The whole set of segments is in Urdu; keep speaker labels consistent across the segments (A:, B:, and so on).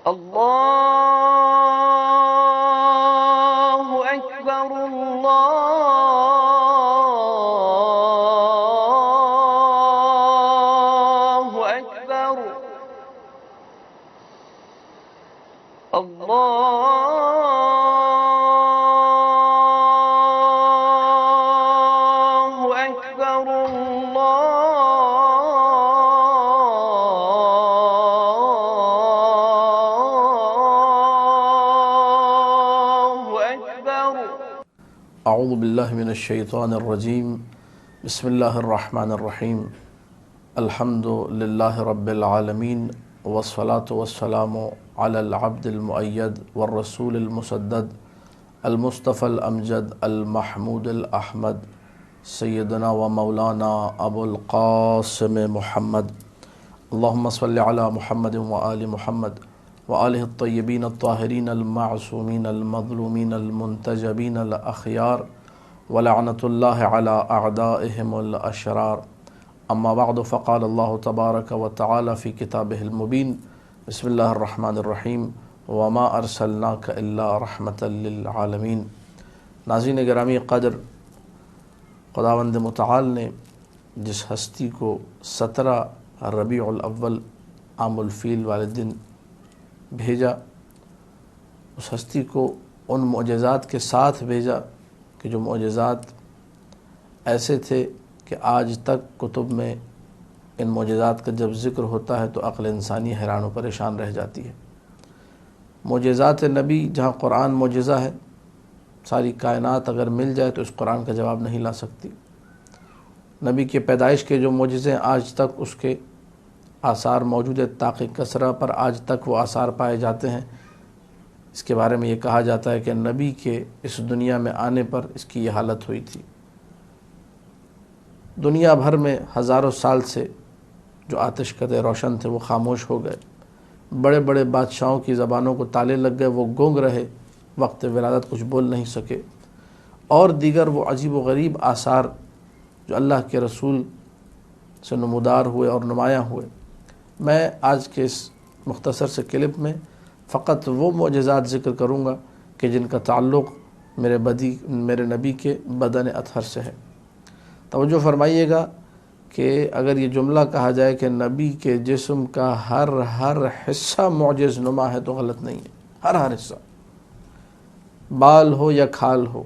A: اللہ اکبر اللہ اکبر اللہ اکبر
B: اعوذ باللہ من الشیطان الرجیم بسم اللہ الرحمن الرحیم الحمد للہ رب العالمین والصلاة والسلام علی العبد المؤید والرسول المسدد المصطفى الامجد المحمود الاحمد سیدنا و مولانا ابو القاسم محمد اللہم صلی علی محمد و آل محمد وآلہ الطیبین الطاہرین المعصومین المظلومین المنتجبین الاخیار ولعنۃ اللہ علی اعدائہم الاشرار اما بعد فقال اللہ تبارک و تعالی فی کتابہ المبین بسم اللہ الرحمن الرحیم وما ارسلناک الا رحمۃ للعالمین۔ ناظرین گرامی قدر، خداوند متعال نے جس ہستی کو 17 ربیع الاول عام الفیل والے دن بھیجا، اس ہستی کو ان معجزات کے ساتھ بھیجا کہ جو معجزات ایسے تھے کہ آج تک کتب میں ان معجزات کا جب ذکر ہوتا ہے تو عقل انسانی حیران و پریشان رہ جاتی ہے۔ معجزات نبی، جہاں قرآن معجزہ ہے، ساری کائنات اگر مل جائے تو اس قرآن کا جواب نہیں لا سکتی۔ نبی کے پیدائش کے جو معجزے ہیں آج تک اس کے آثار موجود ہے، طاق کسرا پر آج تک وہ آثار پائے جاتے ہیں۔ اس کے بارے میں یہ کہا جاتا ہے کہ نبی کے اس دنیا میں آنے پر اس کی یہ حالت ہوئی تھی۔ دنیا بھر میں ہزاروں سال سے جو آتش قدِ روشن تھے وہ خاموش ہو گئے، بڑے بڑے بادشاہوں کی زبانوں کو تالے لگ گئے، وہ گونگ رہے، وقت ولادت کچھ بول نہیں سکے، اور دیگر وہ عجیب و غریب آثار جو اللہ کے رسول سے نمودار ہوئے اور نمایاں ہوئے۔ میں آج کے اس مختصر سے کلپ میں فقط وہ معجزات ذکر کروں گا کہ جن کا تعلق میرے نبی کے بدن اطہر سے ہے۔ توجہ فرمائیے گا کہ اگر یہ جملہ کہا جائے کہ نبی کے جسم کا ہر حصہ معجز نما ہے تو غلط نہیں ہے۔ ہر حصہ، بال ہو یا کھال ہو،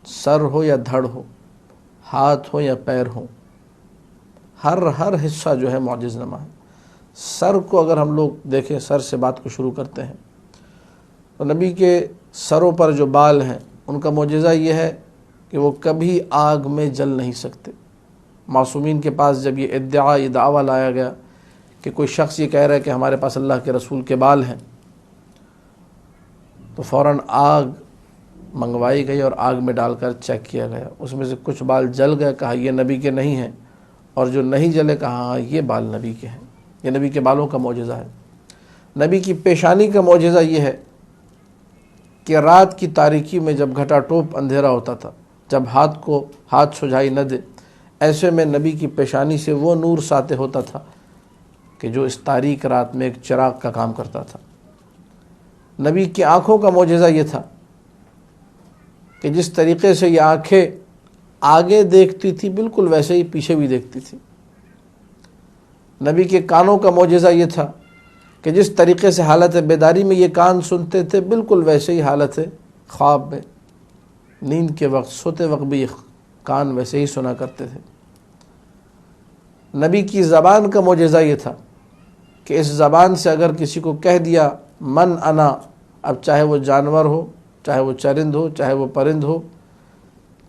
B: سر ہو یا دھڑ ہو، ہاتھ ہو یا پیر ہو، ہر حصہ جو ہے معجز نما ہے۔ سر کو اگر ہم لوگ دیکھیں، سر سے بات کو شروع کرتے ہیں، تو نبی کے سروں پر جو بال ہیں ان کا معجزہ یہ ہے کہ وہ کبھی آگ میں جل نہیں سکتے۔ معصومین کے پاس جب یہ دعویٰ لایا گیا کہ کوئی شخص یہ کہہ رہا ہے کہ ہمارے پاس اللہ کے رسول کے بال ہیں، تو فوراً آگ منگوائی گئی اور آگ میں ڈال کر چیک کیا گیا۔ اس میں سے کچھ بال جل گئے، کہا یہ نبی کے نہیں ہیں، اور جو نہیں جلے کہا ہاں یہ بال نبی کے ہیں۔ یہ نبی کے بالوں کا معجزہ ہے۔ نبی کی پیشانی کا معجزہ یہ ہے کہ رات کی تاریکی میں جب گھٹا ٹوپ اندھیرا ہوتا تھا، جب ہاتھ سجھائی نہ دے، ایسے میں نبی کی پیشانی سے وہ نور ساطع ہوتا تھا کہ جو اس تاریک رات میں ایک چراغ کا کام کرتا تھا۔ نبی کی آنکھوں کا معجزہ یہ تھا کہ جس طریقے سے یہ آنکھیں آگے دیکھتی تھی بالکل ویسے ہی پیچھے بھی دیکھتی تھی۔ نبی کے کانوں کا معجزہ یہ تھا کہ جس طریقے سے حالت بیداری میں یہ کان سنتے تھے بالکل ویسے ہی حالت خواب میں، نیند کے وقت، سوتے وقت بھی یہ کان ویسے ہی سنا کرتے تھے۔ نبی کی زبان کا معجزہ یہ تھا کہ اس زبان سے اگر کسی کو کہہ دیا من انا، اب چاہے وہ جانور ہو، چاہے وہ چرند ہو، چاہے وہ پرند ہو،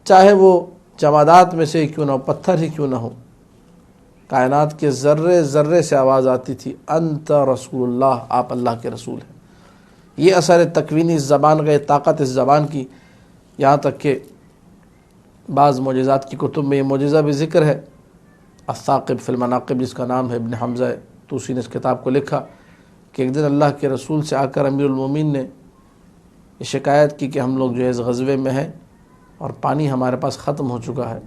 B: چاہے وہ جمادات میں سے کیوں نہ ہو، پتھر ہی کیوں نہ ہو، کائنات کے ذرے ذرے سے آواز آتی تھی انت رسول اللہ، آپ اللہ کے رسول ہیں۔ یہ اثر تکوینی اس زبان کا، یہ طاقت اس زبان کی، یہاں تک کہ بعض معجزات کی کتب میں یہ معجزہ بھی ذکر ہے۔ الثاقب فی المناقب، جس کا نام ہے ابن حمزہ طوسی نے اس کتاب کو لکھا، کہ ایک دن اللہ کے رسول سے آ کر امیر المومنین نے یہ شکایت کی کہ ہم لوگ جو ہے اس غزوے میں ہیں اور پانی ہمارے پاس ختم ہو چکا ہے۔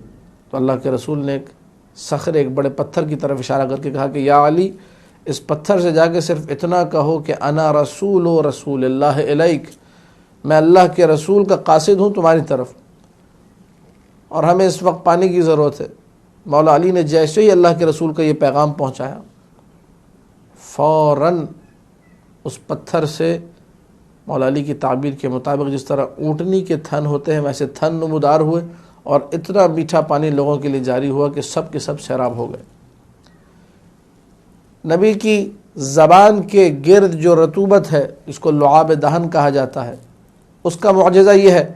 B: تو اللہ کے رسول نے ایک صخرے، ایک بڑے پتھر کی طرف اشارہ کر کے کہا کہ یا علی، اس پتھر سے جا کے صرف اتنا کہو کہ انا رسول و رسول اللہ الیک، میں اللہ کے رسول کا قاصد ہوں تمہاری طرف، اور ہمیں اس وقت پانی کی ضرورت ہے۔ مولا علی نے جیسے ہی اللہ کے رسول کا یہ پیغام پہنچایا، فوراً اس پتھر سے مولا علی کی تعبیر کے مطابق جس طرح اونٹنی کے تھن ہوتے ہیں ویسے تھن نمودار ہوئے، اور اتنا میٹھا پانی لوگوں کے لیے جاری ہوا کہ سب کے سب سیراب ہو گئے۔ نبی کی زبان کے گرد جو رطوبت ہے، اس کو لعاب دہن کہا جاتا ہے، اس کا معجزہ یہ ہے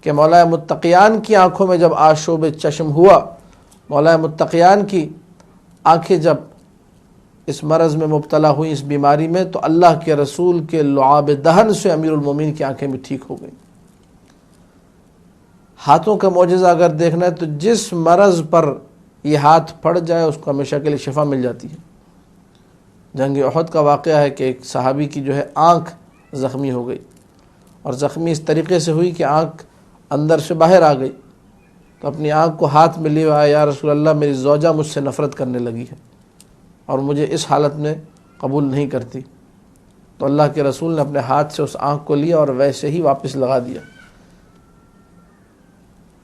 B: کہ مولا متقیان کی آنکھوں میں جب آشوب چشم ہوا، مولا متقیان کی آنکھیں جب اس مرض میں مبتلا ہوئی، اس بیماری میں، تو اللہ کے رسول کے لعاب دہن سے امیر المومنین کی آنکھیں بھی ٹھیک ہو گئیں۔ ہاتھوں کا معجزہ اگر دیکھنا ہے تو جس مرض پر یہ ہاتھ پڑ جائے اس کو ہمیشہ کے لیے شفا مل جاتی ہے۔ جنگ احد کا واقعہ ہے کہ ایک صحابی کی جو ہے آنکھ زخمی ہو گئی، اور زخمی اس طریقے سے ہوئی کہ آنکھ اندر سے باہر آ گئی، تو اپنی آنکھ کو ہاتھ میں لیے آیا، یا رسول اللہ میری زوجہ مجھ سے نفرت کرنے لگی ہے اور مجھے اس حالت میں قبول نہیں کرتی۔ تو اللہ کے رسول نے اپنے ہاتھ سے اس آنکھ کو لیا اور ویسے ہی واپس لگا دیا۔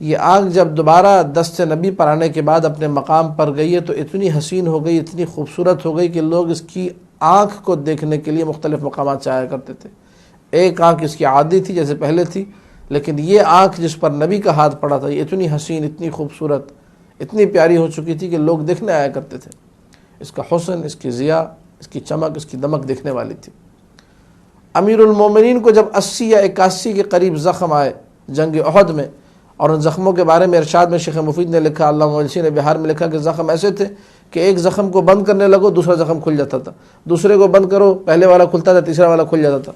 B: یہ آنکھ جب دوبارہ دست نبی پر آنے کے بعد اپنے مقام پر گئی ہے تو اتنی حسین ہو گئی، اتنی خوبصورت ہو گئی کہ لوگ اس کی آنکھ کو دیکھنے کے لیے مختلف مقامات سے آیا کرتے تھے۔ ایک آنکھ اس کی عادی تھی جیسے پہلے تھی، لیکن یہ آنکھ جس پر نبی کا ہاتھ پڑا تھا یہ اتنی حسین، اتنی خوبصورت، اتنی پیاری ہو چکی تھی کہ لوگ دیکھنے آیا کرتے تھے۔ اس کا حسن، اس کی ضیاء، اس کی چمک، اس کی دمک دیکھنے والی تھی۔ امیر المومنین کو جب 80 یا 81 کے قریب زخم آئے جنگ احد میں، اور ان زخموں کے بارے میں ارشاد میں شیخ مفید نے لکھا، علامہ مجلسی نے بہار میں لکھا کہ زخم ایسے تھے کہ ایک زخم کو بند کرنے لگو دوسرا زخم کھل جاتا تھا، دوسرے کو بند کرو پہلے والا کھلتا تھا، تیسرا والا کھل جاتا تھا۔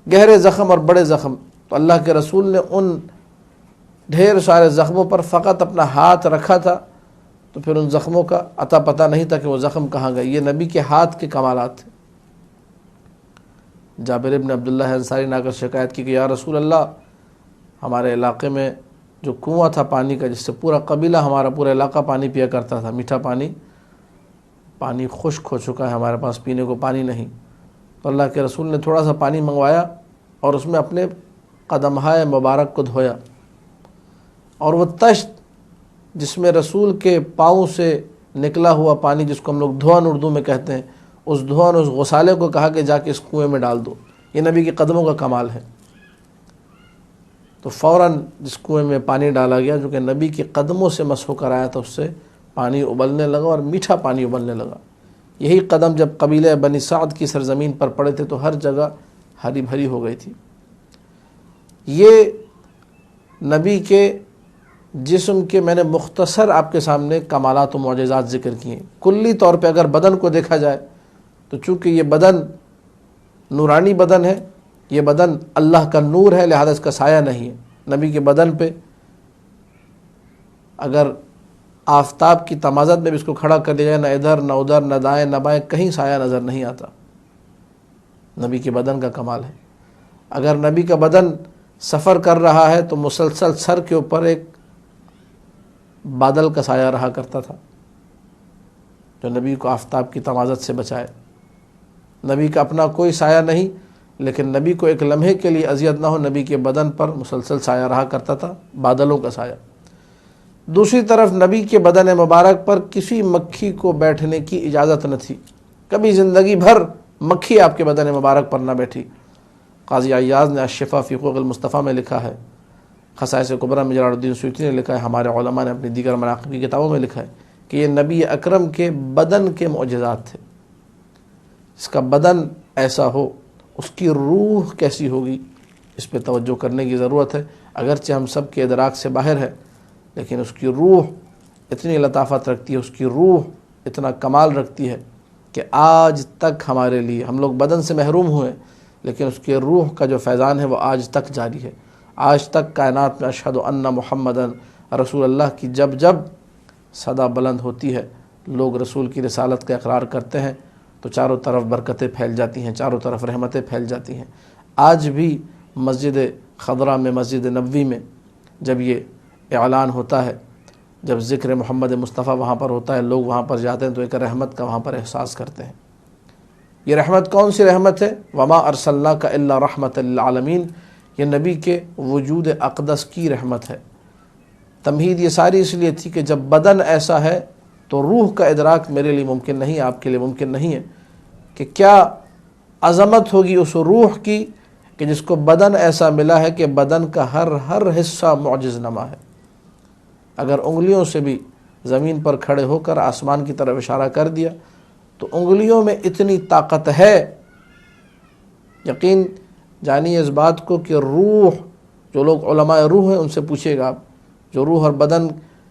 B: گہرے زخم اور بڑے زخم۔ تو اللہ کے رسول نے ان ڈھیر سارے زخموں پر فقط اپنا ہاتھ رکھا تھا، تو پھر ان زخموں کا عطا پتہ نہیں تھا کہ وہ زخم کہاں گئے۔ یہ نبی کے ہاتھ کے کمالات تھے۔ جابر ابن عبداللہ انصاری نے آ کر شکایت کی کہ یا رسول اللہ، ہمارے علاقے میں جو کنواں تھا پانی کا، جس سے پورا قبیلہ ہمارا پورا علاقہ پانی پیا کرتا تھا، میٹھا پانی خشک ہو چکا ہے، ہمارے پاس پینے کو پانی نہیں۔ تو اللہ کے رسول نے تھوڑا سا پانی منگوایا اور اس میں اپنے قدمہائے مبارک کو دھویا، اور وہ تشت جس میں رسول کے پاؤں سے نکلا ہوا پانی، جس کو ہم لوگ دھوان اردو میں کہتے ہیں، اس دھوان، اس غسالے کو کہا کہ جا کے اس کنویں میں ڈال دو۔ یہ نبی کے قدموں کا کمال ہے۔ تو فوراً جس کنویں میں پانی ڈالا گیا جو کہ نبی کے قدموں سے مسح کر آیا تھا، اس سے پانی ابلنے لگا اور میٹھا پانی ابلنے لگا۔ یہی قدم جب قبیلہ بنی سعد کی سرزمین پر پڑے تھے تو ہر جگہ ہری بھری ہو گئی تھی۔ یہ نبی کے جسم کے میں نے مختصر آپ کے سامنے کمالات و معجزات ذکر کیے۔ کلی طور پہ اگر بدن کو دیکھا جائے تو چونکہ یہ بدن نورانی بدن ہے، یہ بدن اللہ کا نور ہے، لہذا اس کا سایہ نہیں ہے۔ نبی کے بدن پہ اگر آفتاب کی تمازت میں بھی اس کو کھڑا کر دیا جائے، نہ ادھر نہ ادھر، نہ دائیں نہ بائیں، کہیں سایہ نظر نہیں آتا۔ نبی کے بدن کا کمال ہے۔ اگر نبی کا بدن سفر کر رہا ہے تو مسلسل سر کے اوپر ایک بادل کا سایہ رہا کرتا تھا جو نبی کو آفتاب کی تمازت سے بچائے۔ نبی کا اپنا کوئی سایہ نہیں، لیکن نبی کو ایک لمحے کے لیے اذیت نہ ہو، نبی کے بدن پر مسلسل سایہ رہا کرتا تھا، بادلوں کا سایہ۔ دوسری طرف نبی کے بدن مبارک پر کسی مکھی کو بیٹھنے کی اجازت نہ تھی، کبھی زندگی بھر مکھی آپ کے بدن مبارک پر نہ بیٹھی۔ قاضی عیاض نے الشفا فی حقوق المصطفیٰ میں لکھا ہے، خصائص کبریٰ میں جلال الدین سیوطی نے لکھا ہے، ہمارے علماء نے اپنی دیگر مناقب کی کتابوں میں لکھا ہے کہ یہ نبی اکرم کے بدن کے معجزات تھے۔ اس کا بدن ایسا ہو، اس کی روح کیسی ہوگی، اس پہ توجہ کرنے کی ضرورت ہے۔ اگرچہ ہم سب کے ادراک سے باہر ہے، لیکن اس کی روح اتنی لطافت رکھتی ہے، اس کی روح اتنا کمال رکھتی ہے کہ آج تک ہمارے لیے، ہم لوگ بدن سے محروم ہوئے لیکن اس کے روح کا جو فیضان ہے وہ آج تک جاری ہے۔ آج تک کائنات میں اشہد ان محمدن رسول اللہ کی جب جب صدا بلند ہوتی ہے، لوگ رسول کی رسالت کا اقرار کرتے ہیں تو چاروں طرف برکتیں پھیل جاتی ہیں، چاروں طرف رحمتیں پھیل جاتی ہیں۔ آج بھی مسجد خضرا میں، مسجد نبوی میں جب یہ اعلان ہوتا ہے جب ذکر محمد مصطفیٰ وہاں پر ہوتا ہے، لوگ وہاں پر جاتے ہیں تو ایک رحمت کا وہاں پر احساس کرتے ہیں۔ یہ رحمت کون سی رحمت ہے؟ وما ارسلناک الا رحمۃ للعالمین، یہ نبی کے وجود اقدس کی رحمت ہے۔ تمہید یہ ساری اس لیے تھی کہ جب بدن ایسا ہے تو روح کا ادراک میرے لیے ممکن نہیں، آپ کے لیے ممکن نہیں ہے کہ کیا عظمت ہوگی اس روح کی کہ جس کو بدن ایسا ملا ہے کہ بدن کا ہر حصہ معجز نما ہے۔ اگر انگلیوں سے بھی زمین پر کھڑے ہو کر آسمان کی طرف اشارہ کر دیا تو انگلیوں میں اتنی طاقت ہے، یقین جانیے اس بات کو کہ روح، جو لوگ علماء روح ہیں ان سے پوچھیے گا آپ، جو روح اور بدن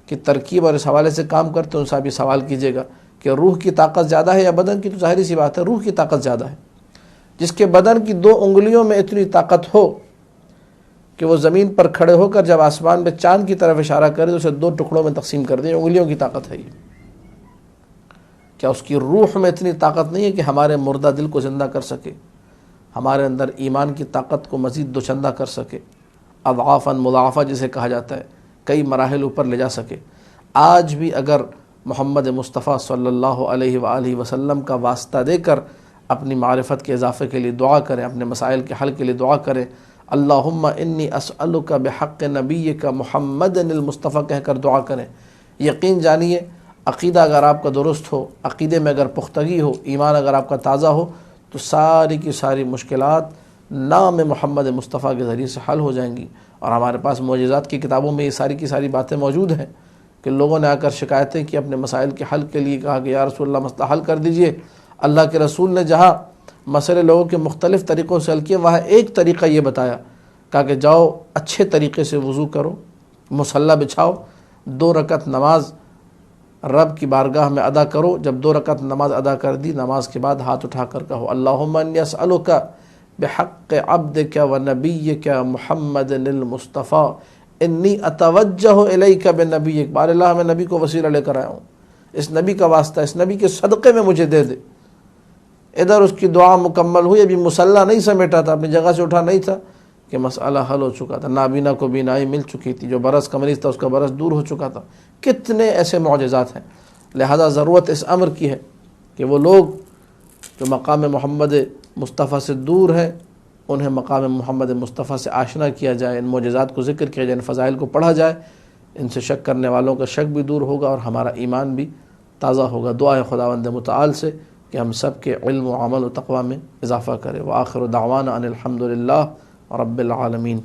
B: کی ترکیب اور اس حوالے سے کام کرتے ہیں ان سے آپ یہ سوال کیجیے گا کہ روح کی طاقت زیادہ ہے یا بدن کی؟ تو ظاہری سی بات ہے روح کی طاقت زیادہ ہے۔ جس کے بدن کی 2 انگلیوں میں اتنی طاقت ہو کہ وہ زمین پر کھڑے ہو کر جب آسمان میں چاند کی طرف اشارہ کرے تو اسے 2 ٹکڑوں میں تقسیم کر دے، انگلیوں کی طاقت ہے یہ۔ کیا اس کی روح میں اتنی طاقت نہیں ہے کہ ہمارے مردہ دل کو زندہ کر سکے، ہمارے اندر ایمان کی طاقت کو مزید دوچندہ کر سکے، اضعافاً مضاعفہ جسے کہا جاتا ہے، کئی مراحل اوپر لے جا سکے؟ آج بھی اگر محمد مصطفیٰ صلی اللہ علیہ وآلہ وسلم کا واسطہ دے کر اپنی معرفت کے اضافے کے لیے دعا کریں، اپنے مسائل کے حل کے لیے دعا کریں، اللہم انی اسألک بحق نبیک محمد المصطفیٰ کہہ کر دعا کریں، یقین جانیے عقیدہ اگر آپ کا درست ہو، عقیدے میں اگر پختگی ہو، ایمان اگر آپ کا تازہ ہو تو ساری کی ساری مشکلات نام محمد مصطفیٰ کے ذریعے سے حل ہو جائیں گی۔ اور ہمارے پاس معجزات کی کتابوں میں یہ ساری کی ساری باتیں موجود ہیں کہ لوگوں نے آ کر شکایتیں کی، اپنے مسائل کے حل کے لیے کہا کہ یا رسول اللہ مسئلہ حل کر دیجئے۔ اللہ کے رسول نے جہاں مسئلے لوگوں کے مختلف طریقوں سے حل کیے وہاں ایک طریقہ یہ بتایا، کہا کہ جاؤ اچھے طریقے سے وضو کرو، مصلی بچھاؤ، 2 رکعت نماز رب کی بارگاہ میں ادا کرو۔ جب 2 رکعت نماز ادا کر دی، نماز کے بعد ہاتھ اٹھا کر کہو اللہم انی اسألک بحق عبدک و نبیک محمد المصطفیٰ انی اتوجہ الیک بنبیک، بار اللہ میں نبی کو وسیلہ لے کر آیا ہوں، اس نبی کا واسطہ اس نبی کے صدقے میں مجھے دے دے۔ ادھر اس کی دعا مکمل ہوئی، ابھی مصلی نہیں سمیٹا تھا، اپنی جگہ سے اٹھا نہیں تھا کہ مسئلہ حل ہو چکا تھا، نابینا کو بینائی مل چکی تھی، جو برس کا مریض تھا اس کا برس دور ہو چکا تھا۔ کتنے ایسے معجزات ہیں، لہذا ضرورت اس امر کی ہے کہ وہ لوگ جو مقام محمد مصطفیٰ سے دور ہیں انہیں مقام محمد مصطفیٰ سے آشنا کیا جائے، ان معجزات کو ذکر کیا جائے، ان فضائل کو پڑھا جائے، ان سے شک کرنے والوں کا شک بھی دور ہوگا اور ہمارا ایمان بھی تازہ ہوگا۔ دعا ہے خداوند متعال سے کہ ہم سب کے علم و عمل و تقوی میں اضافہ کرے۔ وآخر دعوانا ان الحمد للہ رب العالمین۔